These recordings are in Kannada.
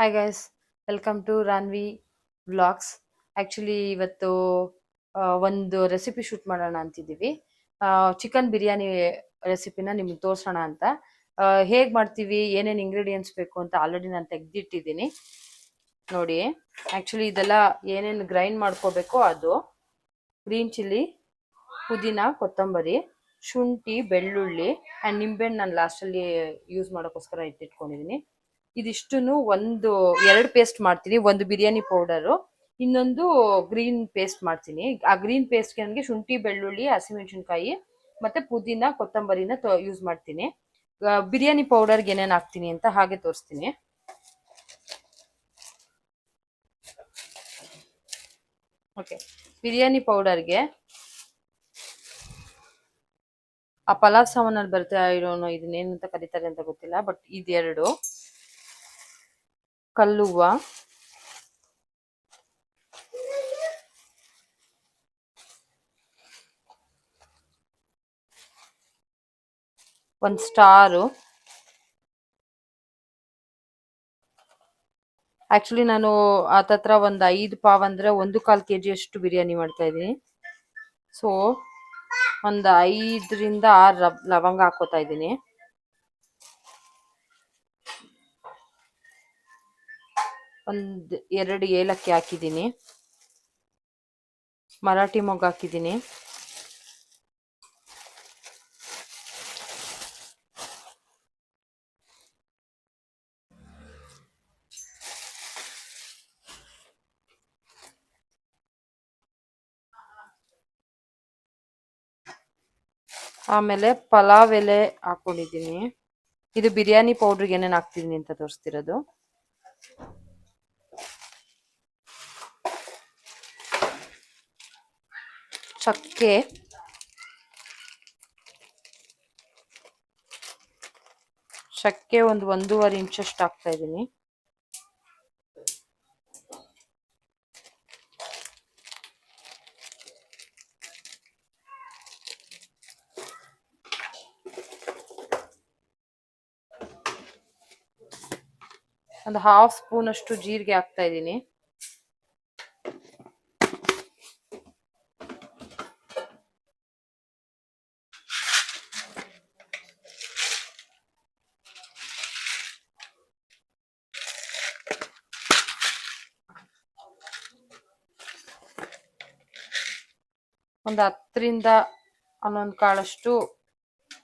Hi guys, welcome to Ranvi vlogs. Actually ಇವತ್ತು ಒಂದು ರೆಸಿಪಿ ಶೂಟ್ ಮಾಡೋಣ ಅಂತಿದ್ದೀವಿ. ಚಿಕನ್ ಬಿರಿಯಾನಿ ರೆಸಿಪಿನ ನಿಮ್ಗೆ ತೋರಿಸೋಣ ಅಂತ. ಹೇಗೆ ಮಾಡ್ತೀವಿ, ಏನೇನು ಇಂಗ್ರೀಡಿಯೆಂಟ್ಸ್ ಬೇಕು ಅಂತ ಆಲ್ರೆಡಿ ನಾನು ತೆಗೆದಿಟ್ಟಿದ್ದೀನಿ ನೋಡಿ. ಆ್ಯಕ್ಚುಲಿ ಇದೆಲ್ಲ ಏನೇನು ಗ್ರೈಂಡ್ ಮಾಡ್ಕೋಬೇಕೋ ಅದು ಗ್ರೀನ್ ಚಿಲ್ಲಿ, ಪುದೀನ, ಕೊತ್ತಂಬರಿ, ಶುಂಠಿ, ಬೆಳ್ಳುಳ್ಳಿ ಆ್ಯಂಡ್ ನಿಂಬೆಹಣ್ಣು ನಾನು ಲಾಸ್ಟಲ್ಲಿ ಯೂಸ್ ಮಾಡೋಕ್ಕೋಸ್ಕರ ಇಟ್ಟಿಟ್ಕೊಂಡಿದ್ದೀನಿ. ಇದಿಷ್ಟನ್ನು ಎರಡು ಪೇಸ್ಟ್ ಮಾಡ್ತೀನಿ. ಒಂದು ಬಿರಿಯಾನಿ ಪೌಡರು, ಇನ್ನೊಂದು ಗ್ರೀನ್ ಪೇಸ್ಟ್ ಮಾಡ್ತೀನಿ. ಆ ಗ್ರೀನ್ ಪೇಸ್ಟ್ಗೆ ನನಗೆ ಶುಂಠಿ, ಬೆಳ್ಳುಳ್ಳಿ, ಹಸಿಮೆಣಸಿನ್ಕಾಯಿ ಮತ್ತೆ ಪುದೀನ, ಕೊತ್ತಂಬರಿನ ಯೂಸ್ ಮಾಡ್ತೀನಿ. ಬಿರಿಯಾನಿ ಪೌಡರ್ಗೆ ಏನೇನು ಹಾಕ್ತೀನಿ ಅಂತ ಹಾಗೆ ತೋರಿಸ್ತೀನಿ. ಓಕೆ, ಬಿರಿಯಾನಿ ಪೌಡರ್ಗೆ ಆ ಪಲಾವ್ ಸಾಮಾನಲ್ಲಿ ಬರುತ್ತೆ, ಇರೋನು ಇದನ್ನೇನಂತ ಕರೀತಾರೆ ಅಂತ ಗೊತ್ತಿಲ್ಲ, ಬಟ್ ಇದೆರಡು ಕಲ್ಲುವ್ವ, ಒಂದು ಸ್ಟಾರು. ಆಕ್ಚುಲಿ ನಾನು ಹತ್ತತ್ರ ಒಂದು 5 ಪಾವ್ ಅಂದ್ರೆ 1/4 kg ಅಷ್ಟು ಬಿರಿಯಾನಿ ಮಾಡ್ತಾ ಇದ್ದೀನಿ. ಸೊ ಒಂದು 5ರಿಂದ 6 ಲವಂಗ ಹಾಕೋತಾ ಇದ್ದೀನಿ. ಒಂದು 2 ಏಲಕ್ಕಿ ಹಾಕಿದ್ದೀನಿ. ಮರಾಠಿ ಮೊಗ್ಗು ಹಾಕಿದ್ದೀನಿ. ಆಮೇಲೆ ಪಲಾವ್ ಎಲೆ ಹಾಕೊಂಡಿದ್ದೀನಿ. ಇದು ಬಿರಿಯಾನಿ ಪೌಡ್ರಿಗೆ ಏನೇನು ಹಾಕ್ತಿದ್ದೀನಿ ಅಂತ ತೋರಿಸ್ತಿರೋದು. ಚಕ್ಕೆ, ಒಂದು 1.5 ಇಂಚಷ್ಟು ಹಾಕ್ತಾ ಇದ್ದೀನಿ. ಒಂದು 1/2 ಸ್ಪೂನ್ ಅಷ್ಟು ಜೀರಿಗೆ ಹಾಕ್ತಾ ಇದ್ದೀನಿ. ಒಂದು 10ರಿಂದ 11 ಕಾಳಷ್ಟು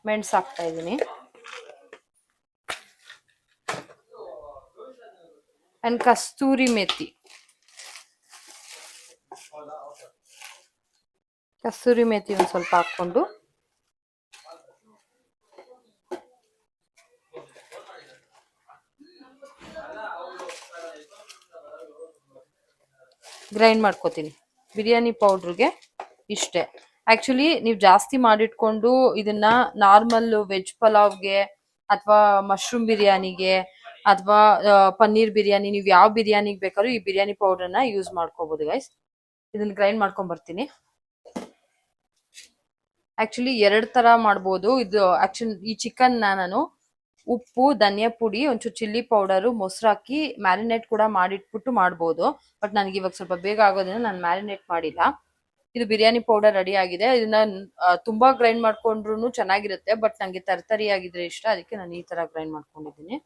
ಮೆಣಸು ಹಾಕ್ತಾ ಇದ್ದೀನಿ. ಅಂಡ್ ಕಸ್ತೂರಿ ಮೆಥಿ ಒಂದು ಸ್ವಲ್ಪ ಹಾಕ್ಕೊಂಡು ಗ್ರೈಂಡ್ ಮಾಡ್ಕೋತೀನಿ. ಬಿರಿಯಾನಿ ಪೌಡ್ರಿಗೆ ಇಷ್ಟೇ. ಆಕ್ಚುಲಿ ನೀವು ಜಾಸ್ತಿ ಮಾಡಿಟ್ಕೊಂಡು ಇದನ್ನ ನಾರ್ಮಲ್ ವೆಜ್ ಪಲಾವ್ಗೆ ಅಥವಾ ಮಶ್ರೂಮ್ ಬಿರಿಯಾನಿಗೆ ಅಥವಾ ಪನ್ನೀರ್ ಬಿರಿಯಾನಿ, ನೀವು ಯಾವ ಬಿರಿಯಾನಿಗೆ ಬೇಕಾದ್ರೂ ಈ ಬಿರಿಯಾನಿ ಪೌಡರ್ನ ಯೂಸ್ ಮಾಡ್ಕೋಬಹುದು ಗೈಸ್. ಇದನ್ನ ಗ್ರೈಂಡ್ ಮಾಡ್ಕೊಂಡ್ ಬರ್ತೀನಿ. ಆಕ್ಚುಲಿ 2 ತರ ಮಾಡ್ಬೋದು ಇದು. ಆಕ್ಚುಲಿ ಈ ಚಿಕನ್ ನಾನು ಉಪ್ಪು, ಧನಿಯಾ ಪುಡಿ, ಒಂಚೂರು ಚಿಲ್ಲಿ ಪೌಡರು, ಮೊಸರು ಹಾಕಿ ಮ್ಯಾರಿನೇಟ್ ಕೂಡ ಮಾಡಿಟ್ಬಿಟ್ಟು ಮಾಡ್ಬೋದು. ಬಟ್ ನನಗೆ ಇವಾಗ ಸ್ವಲ್ಪ ಬೇಗ ಆಗೋದ್ರಿಂದ ನಾನು ಮ್ಯಾರಿನೇಟ್ ಮಾಡಿಲ್ಲ. ಇದು ಬಿರಿಯಾನಿ ಪೌಡರ್ ರೆಡಿ ಆಗಿದೆ. ಇದನ್ನ ತುಂಬಾ ಗ್ರೈಂಡ್ ಮಾಡ್ಕೊಂಡ್ರು ಚೆನ್ನಾಗಿರುತ್ತೆ, ಬಟ್ ನನಗೆ ತರ್ತರಿ ಆಗಿದ್ರೆ ಇಷ್ಟ, ಅದಕ್ಕೆ ನಾನು ಈ ತರ ಗ್ರೈಂಡ್ ಮಾಡ್ಕೊಂಡಿದ್ದೀನಿ.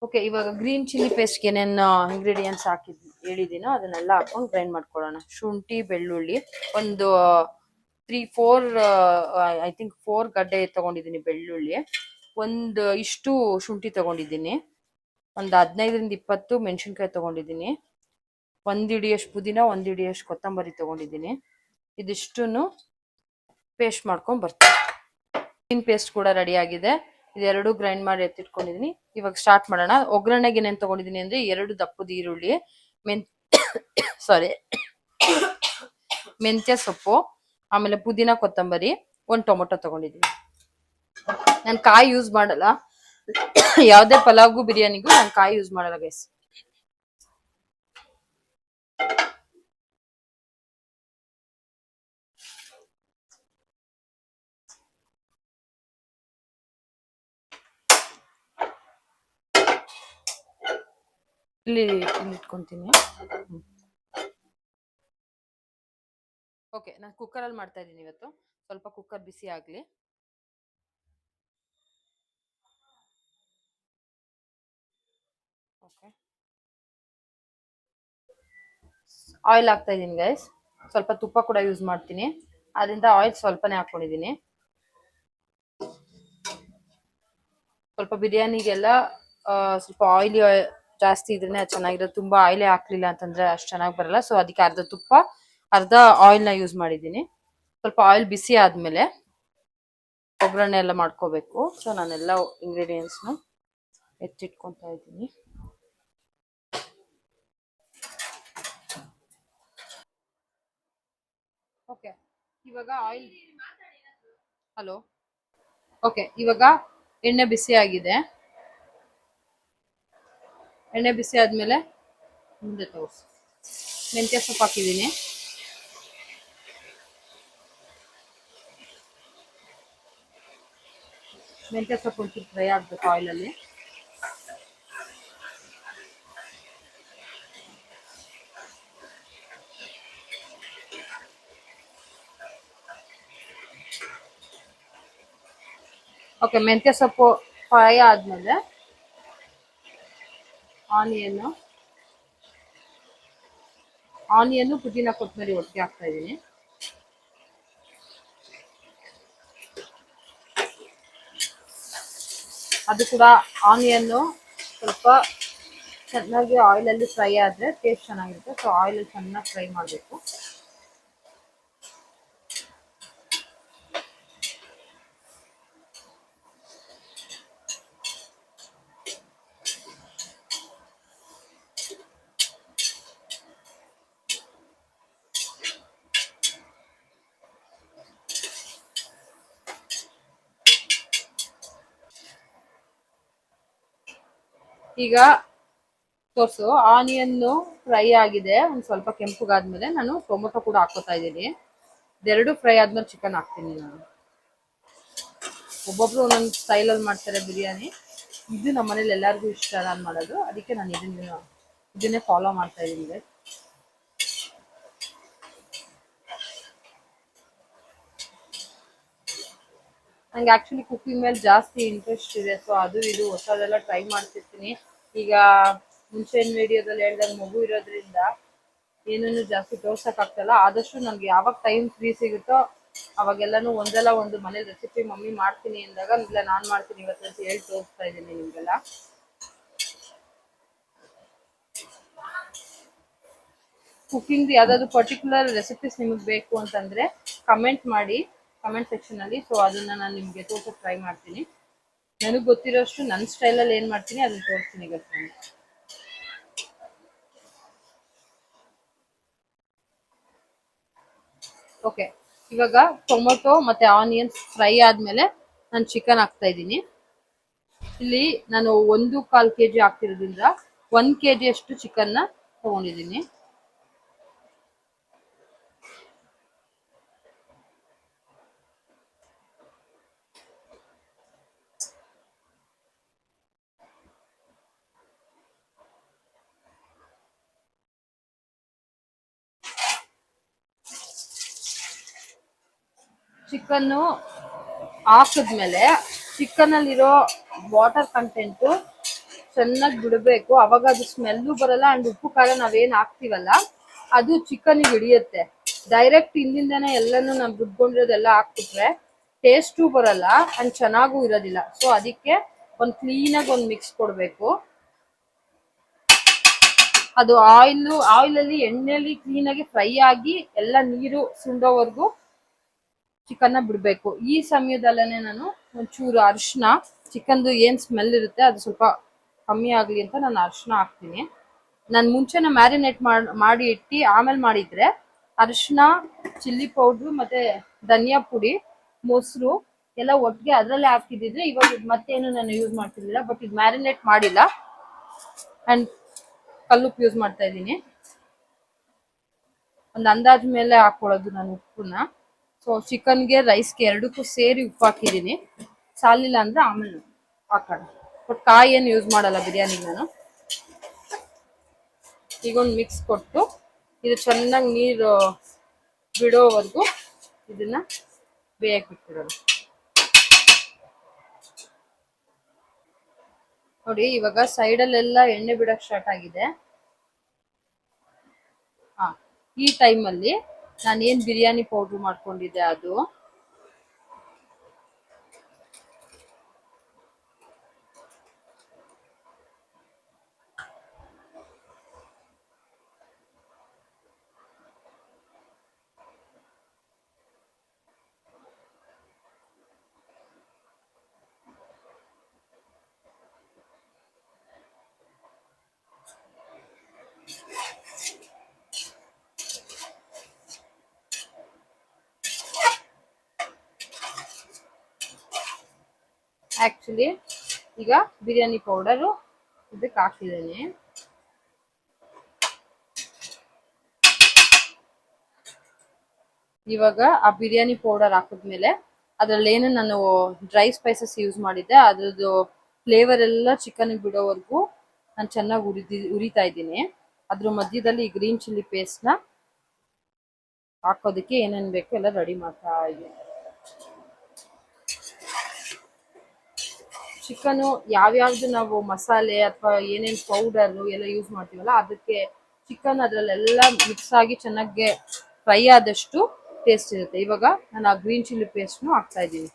ಓಕೆ, ಇವಾಗ ಗ್ರೀನ್ ಚಿಲ್ಲಿ ಪೇಸ್ಟ್ಗೆ ಏನೇನು ಇಂಗ್ರೀಡಿಯೆಂಟ್ಸ್ ಹೇಳಿದ್ದೀನೋ ಅದನ್ನೆಲ್ಲ ಹಾಕೊಂಡು ಗ್ರೈಂಡ್ ಮಾಡ್ಕೊಳ್ಳೋಣ. ಶುಂಠಿ, ಬೆಳ್ಳುಳ್ಳಿ, ಒಂದು 3-4 ಐ ಥಿಂಕ್ 4 ಗಡ್ಡೆ ತಗೊಂಡಿದ್ದೀನಿ ಬೆಳ್ಳುಳ್ಳಿ, ಒಂದು ಇಷ್ಟು ಶುಂಠಿ ತಗೊಂಡಿದ್ದೀನಿ, ಒಂದು 15ರಿಂದ 20 ಮೆಣಸಿನ್ಕಾಯಿ ತಗೊಂಡಿದ್ದೀನಿ, 1 ಹಿಡಿಯಷ್ಟು ಪುದೀನ, 1 ಹಿಡಿಯಷ್ಟು ಕೊತ್ತಂಬರಿ ತಗೊಂಡಿದ್ದೀನಿ. ಇದಿಷ್ಟನ್ನು ಪೇಸ್ಟ್ ಮಾಡ್ಕೊಂಡು ಬರ್ತೀನಿ. ಗ್ರೀನ್ ಪೇಸ್ಟ್ ಕೂಡ ರೆಡಿ ಆಗಿದೆ. ಇದೆರಡು ಗ್ರೈಂಡ್ ಮಾಡಿ ಎತ್ತಿಟ್ಕೊಂಡಿದ್ದೀನಿ. ಇವಾಗ ಸ್ಟಾರ್ಟ್ ಮಾಡೋಣ. ಒಗ್ಗರಣೆಗೆ ಏನೇನು ತಗೊಂಡಿದ್ದೀನಿ ಅಂದ್ರೆ 2 ದಪ್ಪದ ಈರುಳ್ಳಿ, ಮೆಂತ್ಯ ಸೊಪ್ಪು, ಆಮೇಲೆ ಪುದೀನ, ಕೊತ್ತಂಬರಿ, 1 ಟೊಮೊಟೊ ತಗೊಂಡಿದ್ದೀನಿ. ನಾನು ಕಾಯಿ ಯೂಸ್ ಮಾಡಲ್ಲ, ಯಾವುದೇ ಪಲಾವ್ಗೂ ಬಿರಿಯಾನಿಗೂ ನಾನು ಕಾಯಿ ಯೂಸ್ ಮಾಡಲ್ಲ ಗೈಸ್. ಇಲ್ಲಿ ಇಟ್ಕೊಂತೀನಿ. ಓಕೆ, ನಾನು ಕುಕ್ಕರಲ್ಲಿ ಮಾಡ್ತಾ ಇದ್ದೀನಿ ಇವತ್ತು. ಸ್ವಲ್ಪ ಕುಕ್ಕರ್ ಬಿಸಿ ಆಗಲಿ. ಓಕೆ, ಆಯಿಲ್ ಹಾಕ್ತಾ ಇದ್ದೀನಿ ಗೈಸ್. ಸ್ವಲ್ಪ ತುಪ್ಪ ಕೂಡ ಯೂಸ್ ಮಾಡ್ತೀನಿ, ಅದರಿಂದ ಆಯಿಲ್ ಸ್ವಲ್ಪನೇ ಹಾಕೊಂಡಿದ್ದೀನಿ. ಸ್ವಲ್ಪ ಬಿರಿಯಾನಿಗೆಲ್ಲ ಸ್ವಲ್ಪ ಆಯಿಲಿ ಜಾಸ್ತಿ ಇದ್ರೆ ಚೆನ್ನಾಗಿರೋದು. ತುಂಬಾ ಆಯಿಲೇ ಹಾಕ್ಲಿಲ್ಲ ಅಂತಂದ್ರೆ ಅಷ್ಟು ಚೆನ್ನಾಗಿ ಬರಲ್ಲ. ಸೊ ಅದಕ್ಕೆ ಅರ್ಧ ತುಪ್ಪ ಅರ್ಧ ಆಯಿಲ್ನ ಯೂಸ್ ಮಾಡಿದ್ದೀನಿ. ಸ್ವಲ್ಪ ಆಯಿಲ್ ಬಿಸಿ ಆದ್ಮೇಲೆ ಒಗ್ಗರಣೆ ಎಲ್ಲ ಮಾಡ್ಕೋಬೇಕು. ಸೊ ನಾನೆಲ್ಲ ಇಂಗ್ರೀಡಿಯೆಂಟ್ಸ್ನ ಎತ್ತಿಟ್ಕೊತಾ ಇದ್ದೀನಿ. ಓಕೆ, ಇವಾಗ ಆಯಿಲ್, ಹಲೋ, ಓಕೆ, ಇವಾಗ ಎಣ್ಣೆ ಬಿಸಿ ಆಗಿದೆ. ಎಣ್ಣೆ ಬಿಸಿ ಆದ್ಮೇಲೆ ಮುಂದೆ ತೋರಿಸಿ ಮೆಂತ್ಯ ಸೊಪ್ಪು ಹಾಕಿದ್ದೀನಿ. ಮೆಂತ್ಯ ಸೊಪ್ಪು ಒಂಚೂರು ಫ್ರೈ ಆಗಬೇಕು ಆಯಿಲಲ್ಲಿ. ಓಕೆ, ಮೆಂತ್ಯ ಸೊಪ್ಪು ಫ್ರೈ ಆದ್ಮೇಲೆ ಆನಿಯನ್ನು ಪುದೀನ ಕೊತ್ತಂಬರಿ ಒಟ್ಟಿಗೆ ಹಾಕ್ತಾ ಇದ್ದೀನಿ. ಅದು ಕೂಡ ಆನಿಯನ್ನು ಸ್ವಲ್ಪ ಚೆನ್ನಾಗಿ ಆಯಿಲಲ್ಲಿ ಫ್ರೈ ಆದರೆ ಟೇಸ್ಟ್ ಚೆನ್ನಾಗಿರುತ್ತೆ. ಸೊ ಆಯಿಲ್ ಚೆನ್ನಾಗಿ ಫ್ರೈ ಮಾಡಬೇಕು. ಈಗ ತೋರ್ಸು, ಆನಿಯನ್ನು ಫ್ರೈ ಆಗಿದೆ, ಒಂದು ಸ್ವಲ್ಪ ಕೆಂಪುಗಾದ್ಮೇಲೆ ನಾನು ಟೊಮೊಟೊ ಕೂಡ ಹಾಕೋತಾ ಇದ್ದೀನಿ. ಇದೆರಡು ಫ್ರೈ ಆದ್ಮೇಲೆ ಚಿಕನ್ ಹಾಕ್ತೀನಿ ನಾನು. ಒಬ್ಬೊಬ್ರು ಒಂದೊಂದು ಸ್ಟೈಲಲ್ಲಿ ಮಾಡ್ತಾರೆ ಬಿರಿಯಾನಿ. ಇದು ನಮ್ಮ ಮನೇಲಿ ಎಲ್ಲರಿಗೂ ಇಷ್ಟ ನಾನು ಮಾಡೋದು, ಅದಕ್ಕೆ ನಾನು ಇದನ್ನೇ ಫಾಲೋ ಮಾಡ್ತಾ ಇದ್ದೀನಿ. ನಂಗೆ ಆಕ್ಚುಲಿ ಕುಕಿಂಗ್ ಮೇಲೆ ಜಾಸ್ತಿ ಇಂಟ್ರೆಸ್ಟ್ ಇದೆ. ಸೊ ಅದು ಇದು ಹೊಸದೆಲ್ಲ ಟ್ರೈ ಮಾಡ್ತಿರ್ತೀನಿ. ಈಗ ಮುಂಚೆನ ವಿಡಿಯೋದಲ್ಲಿ ಹೇಳ್ದಾಗ ಮಗು ಇರೋದ್ರಿಂದ ಏನನ್ನು ಜಾಸ್ತಿ ತೋರ್ಸಕ್ ಆಗ್ತಲ್ಲ. ಆದಷ್ಟು ನನ್ಗೆ ಯಾವಾಗ ಟೈಮ್ ಫ್ರೀ ಸಿಗುತ್ತೋ ಅವಾಗೆಲ್ಲಾನು ಒಂದಲ್ಲ ಒಂದು ಮನೇಲಿ ರೆಸಿಪಿ ಮಮ್ಮಿ ಮಾಡ್ತೀನಿ ಅಂದಾಗ ಇಲ್ಲ ನಾನು ಮಾಡ್ತೀನಿ ಇವತ್ತು ಅಂತ ಹೇಳಿ ತೋರಿಸ್ತಾ ಇದ್ದೀನಿ ನಿಮ್ಗೆಲ್ಲ. ಕುಕಿಂಗ್ ಯಾವ್ದಾದ್ರು ಪರ್ಟಿಕ್ಯುಲರ್ ರೆಸಿಪೀಸ್ ನಿಮಗೆ ಬೇಕು ಅಂತಂದ್ರೆ ಕಮೆಂಟ್ ಮಾಡಿ ಕಮೆಂಟ್ ಸೆಕ್ಷನ್ ಅಲ್ಲಿ. ಸೊ ಅದನ್ನ ನಾನು ನಿಮ್ಗೆ ತೋರ್ಸಕ್ ಟ್ರೈ ಮಾಡ್ತೀನಿ. ನನಗೆ ಗೊತ್ತಿರೋಷ್ಟು ನನ್ನ ಸ್ಟೈಲಲ್ಲಿ ಏನ್ ಮಾಡ್ತೀನಿ ಅದನ್ನ ತೋರಿಸ್ತೀನಿ ಗೊತ್ತಾ. ಓಕೆ, ಇವಾಗ ಟೊಮೊಟೊ ಮತ್ತೆ ಆನಿಯನ್ಸ್ ಫ್ರೈ ಆದ್ಮೇಲೆ ನಾನು ಚಿಕನ್ ಹಾಕ್ತಾ ಇದ್ದೀನಿ. ಇಲ್ಲಿ ನಾನು 1.25 kg ಹಾಕ್ತಿರೋದ್ರಿಂದ 1 kg ಅಷ್ಟು ಚಿಕನ್ ನ ತಗೊಂಡಿದ್ದೀನಿ. ಚಿಕನ್ನು ಹಾಕಿದ್ಮೇಲೆ ಚಿಕನ್ ಅಲ್ಲಿರೋ ವಾಟರ್ ಕಂಟೆಂಟು ಚೆನ್ನಾಗಿ ಬಿಡಬೇಕು. ಅವಾಗ ಅದು ಸ್ಮೆಲ್ಲು ಬರಲ್ಲ. ಅಂಡ್ ಉಪ್ಪು ಖಾರ ನಾವೇನು ಹಾಕ್ತಿವಲ್ಲ ಅದು ಚಿಕನ್ಗೆ ಹಿಡಿಯುತ್ತೆ. ಡೈರೆಕ್ಟ್ ಇಲ್ಲಿಂದಾನೆ ಎಲ್ಲಾನು ನಾವು ರುಬ್ಕೊಂಡಿರೋದೆಲ್ಲ ಹಾಕ್ಬಿಟ್ರೆ ಟೇಸ್ಟು ಬರಲ್ಲ ಅಂಡ್ ಚೆನ್ನಾಗೂ ಇರೋದಿಲ್ಲ. ಸೊ ಅದಕ್ಕೆ ಒಂದು ಕ್ಲೀನಾಗಿ ಒಂದು ಮಿಕ್ಸ್ ಕೊಡಬೇಕು. ಅದು ಆಯಿಲಲ್ಲಿ ಎಣ್ಣೆಯಲ್ಲಿ ಕ್ಲೀನಾಗಿ ಫ್ರೈ ಆಗಿ ಎಲ್ಲ ನೀರು ಸುಂಡೋವರೆಗೂ ಚಿಕನ್ನ ಬಿಡಬೇಕು. ಈ ಸಮಯದಲ್ಲೇ ನಾನು ಒಂಚೂರು ಅರಿಶಿನ, ಚಿಕನ್ದು ಏನು ಸ್ಮೆಲ್ ಇರುತ್ತೆ ಅದು ಸ್ವಲ್ಪ ಕಮ್ಮಿ ಆಗಲಿ ಅಂತ ನಾನು ಅರಿಶಿನ ಹಾಕ್ತೀನಿ. ನಾನು ಮುಂಚೆನೇ ಮ್ಯಾರಿನೇಟ್ ಮಾಡಿ ಇಟ್ಟು ಆಮೇಲೆ ಮಾಡಿದ್ರೆ ಅರಿಶಿನ, ಚಿಲ್ಲಿ ಪೌಡ್ರು ಮತ್ತೆ ಧನಿಯಾ ಪುಡಿ, ಮೊಸರು ಎಲ್ಲ ಒಟ್ಟಿಗೆ ಅದರಲ್ಲೇ ಹಾಕಿದ್ರೆ ಇವಾಗ ಮತ್ತೇನು ನಾನು ಯೂಸ್ ಮಾಡ್ತಿರ್ಲಿಲ್ಲ. ಬಟ್ ಇದು ಮ್ಯಾರಿನೇಟ್ ಮಾಡಿಲ್ಲ ಅಂಡ್ ಕಲ್ಲುಪ್ಪು ಯೂಸ್ ಮಾಡ್ತಾ ಇದ್ದೀನಿ. ಒಂದು ಅಂದಾಜ್ ಮೇಲೆ ಹಾಕೊಳ್ಳೋದು ನಾನು ಉಪ್ಪನ್ನ. ಸೊ ಚಿಕನ್ಗೆ ರೈಸ್ಗೆ ಎರಡಕ್ಕೂ ಸೇರಿ ಉಪ್ಪು ಹಾಕಿದ್ದೀನಿ. ಸಾಲಿಲ್ಲ ಅಂದ್ರೆ ಆಮೇಲೆ ಹಾಕೋಣ. ಬಟ್ ಕಾಯಿ ಏನು ಯೂಸ್ ಮಾಡಲ್ಲ ಬಿರಿಯಾನಿಗೆ ನಾನು. ಈಗ ಒಂದು ಮಿಕ್ಸ್ ಕೊಟ್ಟು ಇದು ಚೆನ್ನಾಗಿ ನೀರು ಬಿಡೋವರೆಗೂ ಇದನ್ನ ಬೇಯಕ್ಕೆ ಬಿಟ್ಬಿಡೋಣ. ನೋಡಿ ಇವಾಗ ಸೈಡಲ್ಲೆಲ್ಲ ಎಣ್ಣೆ ಬಿಡಕ್ ಸ್ಟಾರ್ಟ್ ಆಗಿದೆ. ಹಾ, ಈ ಟೈಮಲ್ಲಿ ನಾನು ಏನ್ ಬಿರಿಯಾನಿ ಪೌಡ್ರ್ ಮಾಡ್ಕೊಂಡಿದ್ದೆ ಅದು ಆಕ್ಚುಲಿ ಈಗ ಬಿರಿಯಾನಿ ಪೌಡರು ಇದಕ್ಕೆ ಹಾಕಿದ್ದೀನಿ. ಇವಾಗ ಆ ಬಿರಿಯಾನಿ ಪೌಡರ್ ಹಾಕಿದ್ಮೇಲೆ ಅದ್ರಲ್ಲಿ ಏನು ನಾನು ಡ್ರೈ ಸ್ಪೈಸಸ್ ಯೂಸ್ ಮಾಡಿದ್ದೆ ಅದ್ರದ್ದು ಫ್ಲೇವರ್ ಎಲ್ಲ ಚಿಕನ್ ಬಿಡೋವರೆಗೂ ನಾನು ಚೆನ್ನಾಗಿ ಉರಿತಾ ಇದ್ದೀನಿ. ಅದ್ರ ಮಧ್ಯದಲ್ಲಿ ಈ ಗ್ರೀನ್ ಚಿಲ್ಲಿ ಪೇಸ್ಟ್ನ ಹಾಕೋದಕ್ಕೆ ಏನೇನು ಬೇಕು ಎಲ್ಲ ರೆಡಿ ಮಾಡ್ತಾ ಇದ್ದೀನಿ. ಚಿಕನು ಯಾವ್ಯಾವ್ದು ನಾವು ಮಸಾಲೆ ಅಥವಾ ಏನೇನು ಪೌಡರು ಎಲ್ಲ ಯೂಸ್ ಮಾಡ್ತೀವಲ್ಲ ಅದಕ್ಕೆ ಚಿಕನ್ ಅದರಲ್ಲೆಲ್ಲ ಮಿಕ್ಸ್ ಆಗಿ ಚೆನ್ನಾಗಿ ಫ್ರೈ ಆದಷ್ಟು ಟೇಸ್ಟ್ ಇರುತ್ತೆ. ಇವಾಗ ನಾನು ಆ ಗ್ರೀನ್ ಚಿಲ್ಲಿ ಪೇಸ್ಟ್ನು ಹಾಕ್ತಾ ಇದ್ದೀನಿ.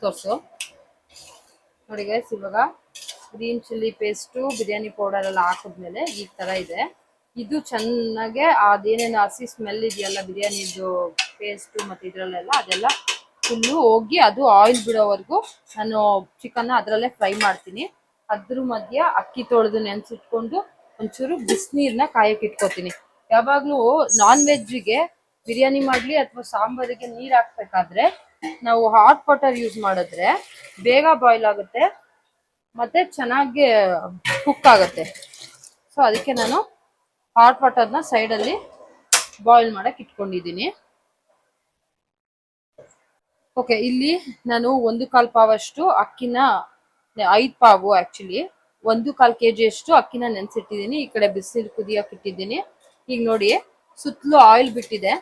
ತೋರಿಸು ನೋಡಿ ಗೈಸ್, ಇವಾಗ green chilli paste biryani powder ಎಲ್ಲ ಹಾಕಿದ್ಮೇಲೆ ಈ ತರ ಇದೆ. ಇದು ಚೆನ್ನಾಗೆ ಅದೇನೇನು ಹಸಿ ಸ್ಮೆಲ್ ಇದೆಯಲ್ಲ ಬಿರಿಯಾನಿದು ಪೇಸ್ಟು ಮತ್ತು ಇದರಲ್ಲೆಲ್ಲ ಅದೆಲ್ಲ ಫುಲ್ಲು ಹೋಗಿ ಅದು ಆಯಿಲ್ ಬಿಡೋವರೆಗೂ ನಾನು ಚಿಕನ್ನ ಅದರಲ್ಲೇ ಫ್ರೈ ಮಾಡ್ತೀನಿ. ಅದ್ರ ಮಧ್ಯ ಅಕ್ಕಿ ತೊಳೆದು ನೆನೆಸಿಟ್ಕೊಂಡು ಒಂಚೂರು ಬಿಸಿನೀರನ್ನ ಕಾಯಕ್ಕೆ ಇಟ್ಕೋತೀನಿ. ಯಾವಾಗಲೂ ನಾನ್ ವೆಜ್ಜಿಗೆ ಬಿರಿಯಾನಿ ಮಾಡಲಿ ಅಥವಾ ಸಾಂಬಾರಿಗೆ ನೀರು ಹಾಕ್ಬೇಕಾದ್ರೆ ನಾವು ಹಾಟ್ ವಾಟರ್ ಯೂಸ್ ಮಾಡಿದ್ರೆ ಬೇಗ ಬಾಯ್ಲ್ ಆಗುತ್ತೆ ಮತ್ತೆ ಚೆನ್ನಾಗಿ ಕುಕ್ ಆಗುತ್ತೆ. ಸೊ ಅದಕ್ಕೆ ನಾನು ಹಾಟ್ ವಾಟರ್ನ ಸೈಡಲ್ಲಿ ಬಾಯ್ಲ್ ಮಾಡಕ್ಕೆ ಇಟ್ಕೊಂಡಿದ್ದೀನಿ. ಓಕೆ, ಇಲ್ಲಿ ನಾನು 1/4 ಪಾವಷ್ಟು ಅಕ್ಕಿನ 5 ಪಾವು ಆಕ್ಚುಲಿ 1/4 kg ಅಷ್ಟು ಅಕ್ಕಿನ ನೆನೆಸಿಟ್ಟಿದ್ದೀನಿ. ಈ ಕಡೆ ಬಿಸಿನೀರು ಕುದಿಯಕ್ಕೆ ಇಟ್ಟಿದ್ದೀನಿ. ಈಗ ನೋಡಿ ಸುತ್ತಲೂ ಆಯಿಲ್ ಬಿಟ್ಟಿದೆ,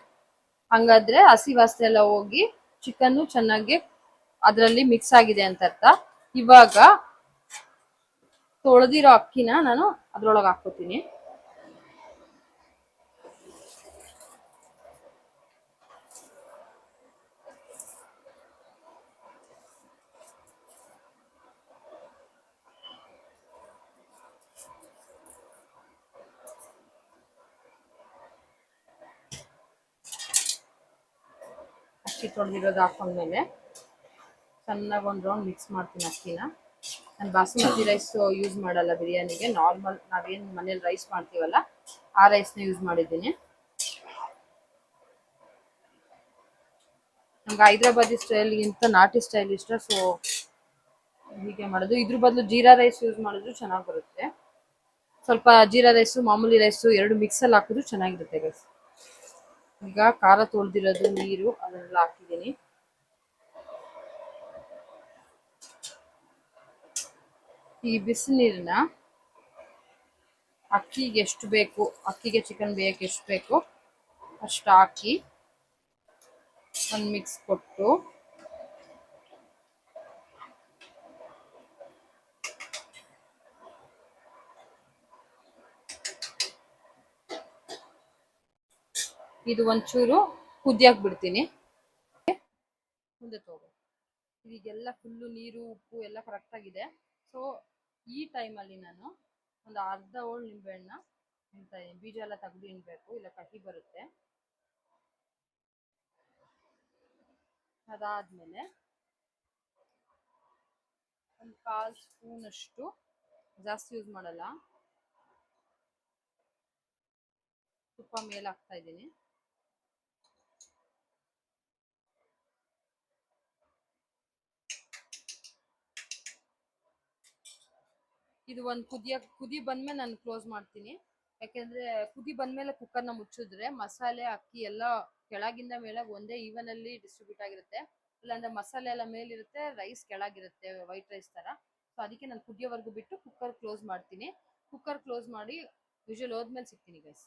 ಹಂಗಾದ್ರೆ ಹಸಿ ವಾಸನೆ ಎಲ್ಲ ಹೋಗಿ ಚಿಕನ್ನು ಚೆನ್ನಾಗಿ ಅದರಲ್ಲಿ ಮಿಕ್ಸ್ ಆಗಿದೆ ಅಂತ ಅರ್ಥ. ಇವಾಗ ತೊಳೆದಿರೋ ಅಕ್ಕಿನ ನಾನು ಅದ್ರೊಳಗೆ ಹಾಕೋತೀನಿ. ಅಕ್ಕಿ ತೊಳೆದಿರೋದು ಹಾಕೊಂಡ್ಮೇಲೆ ಚೆನ್ನಾಗಿ ಒಂದು ರೌಂಡ್ ಮಿಕ್ಸ್ ಮಾಡ್ತೀನಿ ಅಕ್ಕಿನ. ನಾನು ಬಾಸುಮತಿ ರೈಸ್ ಯೂಸ್ ಮಾಡಲ್ಲ ಬಿರಿಯಾನಿಗೆ, ನಾರ್ಮಲ್ ನಾವೇನು ಮನೇಲಿ ರೈಸ್ ಮಾಡ್ತೀವಲ್ಲ ಆ ರೈಸ್ನ ಯೂಸ್ ಮಾಡಿದ್ದೀನಿ. ನಮ್ಗೆ ಹೈದ್ರಾಬಾದಿ ಸ್ಟೈಲ್ಗಿಂತ ನಾಟಿ ಸ್ಟೈಲ್ ಇಷ್ಟ, ಸೊ ಹೀಗೆ ಮಾಡೋದು. ಇದ್ರ ಬದಲು ಜೀರಾ ರೈಸ್ ಯೂಸ್ ಮಾಡಿದ್ರು ಚೆನ್ನಾಗಿ ಬರುತ್ತೆ. ಸ್ವಲ್ಪ ಜೀರಾ ರೈಸು ಮಾಮೂಲಿ ರೈಸು ಎರಡು ಮಿಕ್ಸಲ್ಲಿ ಹಾಕಿದ್ರು ಚೆನ್ನಾಗಿರುತ್ತೆ ಗೈಸ್. ಈಗ ಖಾರ ತೊಳೆದಿರೋದು ನೀರು ಅದನ್ನೆಲ್ಲ ಹಾಕಿದ್ದೀನಿ. ಈ ಬಿಸಿನೀರನ್ನ ಅಕ್ಕಿಗೆ ಎಷ್ಟು ಬೇಕು, ಅಕ್ಕಿಗೆ ಚಿಕನ್ ಬೇಯಕ್ಕೆ ಎಷ್ಟು ಬೇಕು ಅಷ್ಟು ಹಾಕಿ ಒಂದು ಮಿಕ್ಸ್ ಕೊಟ್ಟು ಇದು ಒಂಚೂರು ಕುದಿಯಕ್ಕೆ ಬಿಡ್ತೀನಿ. ಮುಂದೆ ತಗೋ, ಈಗೆಲ್ಲ ಫುಲ್ಲು ನೀರು ಉಪ್ಪು ಎಲ್ಲ ಕರೆಕ್ಟಾಗಿದೆ. ಸೊ ಈ ಟೈಮಲ್ಲಿ ನಾನು ಒಂದು ಅರ್ಧ ಹೋಳು ನಿಂಬೆಹಣ್ಣ ಹಿಂಡ್ತಾ ಇದ್ದೀನಿ. ಬೀಜ ಎಲ್ಲ ತೆಗೆದು ಹಿಂಡಬೇಕು, ಇಲ್ಲ ಕಹಿ ಬರುತ್ತೆ. ಅದಾದಮೇಲೆ ಒಂದು 1/4 ಸ್ಪೂನಷ್ಟು, ಜಾಸ್ತಿ ಯೂಸ್ ಮಾಡಲ್ಲ, ತುಪ್ಪ ಮೇಲೆ ಹಾಕ್ತಾ ಇದ್ದೀನಿ. ಇದು ಒಂದು ಕುದಿ ಬಂದ್ಮೇಲೆ ನಾನು ಕ್ಲೋಸ್ ಮಾಡ್ತೀನಿ. ಯಾಕೆಂದ್ರೆ ಕುದಿ ಬಂದ್ಮೇಲೆ ಕುಕ್ಕರ್ನ ಮುಚ್ಚಿದ್ರೆ ಮಸಾಲೆ ಅಕ್ಕಿ ಎಲ್ಲ ಕೆಳಗಿಂದ ಮೇಲೆ ಒಂದೇ ಈವನ್ ಅಲ್ಲಿ ಡಿಸ್ಟ್ರಿಬ್ಯೂಟ್ ಆಗಿರುತ್ತೆ. ಇಲ್ಲಾಂದ್ರೆ ಮಸಾಲೆ ಎಲ್ಲ ಮೇಲಿರುತ್ತೆ, ರೈಸ್ ಕೆಳಗಿರುತ್ತೆ, ವೈಟ್ ರೈಸ್ ತರ. ಸೊ ಅದಕ್ಕೆ ನಾನು ಕುದಿಯೋವರೆಗೂ ಬಿಟ್ಟು ಕುಕ್ಕರ್ ಕ್ಲೋಸ್ ಮಾಡ್ತೀನಿ. ಕುಕ್ಕರ್ ಕ್ಲೋಸ್ ಮಾಡಿ ವಿಷಲ್ ಹೋದ್ಮೇಲೆ ಸಿಗ್ತೀನಿ ಗೈಸ್.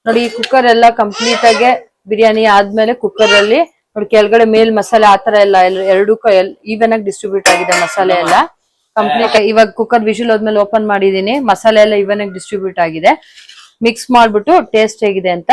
ನೋಡಿ ಕುಕ್ಕರ್ ಎಲ್ಲ ಕಂಪ್ಲೀಟ್ ಆಗಿ ಬಿರಿಯಾನಿ ಆದ್ಮೇಲೆ ಕುಕ್ಕರ್ ಅಲ್ಲಿ ನೋಡಿ ಕೆಳಗಡೆ ಮೇಲ್ ಮಸಾಲೆ ಆತರ ಎಲ್ಲ ಎರಡಕ್ಕೂ ಈವನ್ ಆಗಿ ಡಿಸ್ಟ್ರಿಬ್ಯೂಟ್ ಆಗಿದೆ ಮಸಾಲೆ ಎಲ್ಲ ಕಂಪ್ಲೀಟ್. ಇವಾಗ ಕುಕ್ಕರ್ ವಿಷಲ್ ಹೋದ್ಮೇಲೆ ಓಪನ್ ಮಾಡಿದೀನಿ. ಮಸಾಲೆ ಎಲ್ಲ ಈವನ್ ಆಗಿ ಡಿಸ್ಟ್ರಿಬ್ಯೂಟ್ ಆಗಿದೆ. ಮಿಕ್ಸ್ ಮಾಡ್ಬಿಟ್ಟು ಟೇಸ್ಟ್ ಹೇಗಿದೆ ಅಂತ